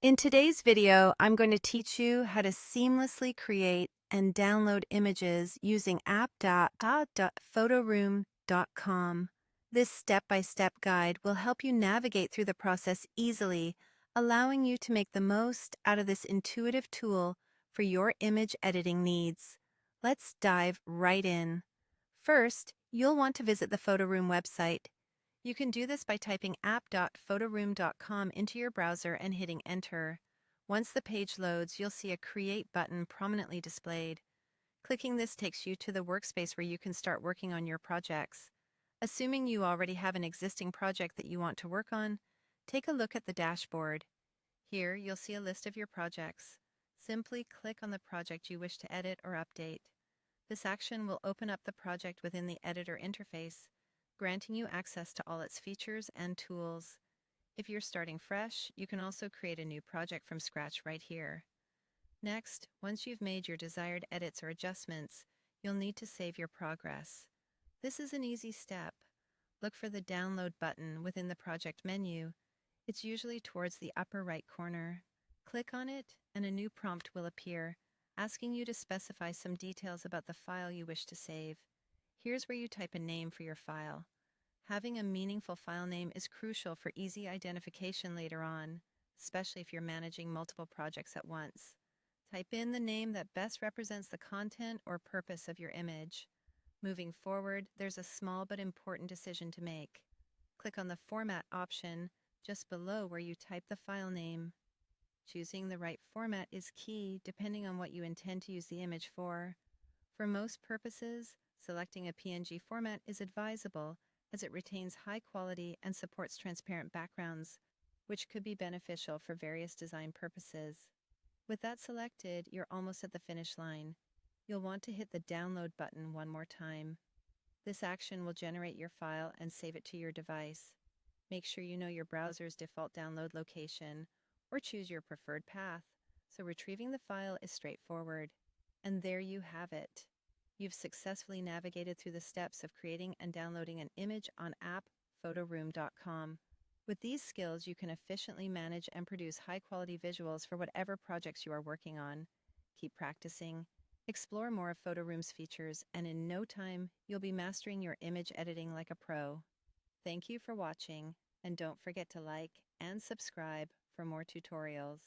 In today's video, I'm going to teach you how to seamlessly create and download images using app.photoroom.com. This step-by-step guide will help you navigate through the process easily, allowing you to make the most out of this intuitive tool for your image editing needs. Let's dive right in. First, you'll want to visit the Photoroom website. You can do this by typing app.photoroom.com into your browser and hitting enter. Once the page loads, you'll see a Create button prominently displayed. Clicking this takes you to the workspace where you can start working on your projects. Assuming you already have an existing project that you want to work on, take a look at the dashboard. Here, you'll see a list of your projects. Simply click on the project you wish to edit or update. This action will open up the project within the editor interface, granting you access to all its features and tools. If you're starting fresh, you can also create a new project from scratch right here. Next, once you've made your desired edits or adjustments, you'll need to save your progress. This is an easy step. Look for the Download button within the project menu. It's usually towards the upper right corner. Click on it, and a new prompt will appear, asking you to specify some details about the file you wish to save. Here's where you type a name for your file. Having a meaningful file name is crucial for easy identification later on, especially if you're managing multiple projects at once. Type in the name that best represents the content or purpose of your image. Moving forward, there's a small but important decision to make. Click on the Format option just below where you type the file name. Choosing the right format is key depending on what you intend to use the image for. For most purposes, selecting a PNG format is advisable as it retains high quality and supports transparent backgrounds, which could be beneficial for various design purposes. With that selected, you're almost at the finish line. You'll want to hit the Download button one more time. This action will generate your file and save it to your device. Make sure you know your browser's default download location, or choose your preferred path, so retrieving the file is straightforward. And there you have it. You've successfully navigated through the steps of creating and downloading an image on app.photoroom.com. With these skills, you can efficiently manage and produce high-quality visuals for whatever projects you are working on. Keep practicing, explore more of Photoroom's features, and in no time, you'll be mastering your image editing like a pro. Thank you for watching, and don't forget to like and subscribe for more tutorials.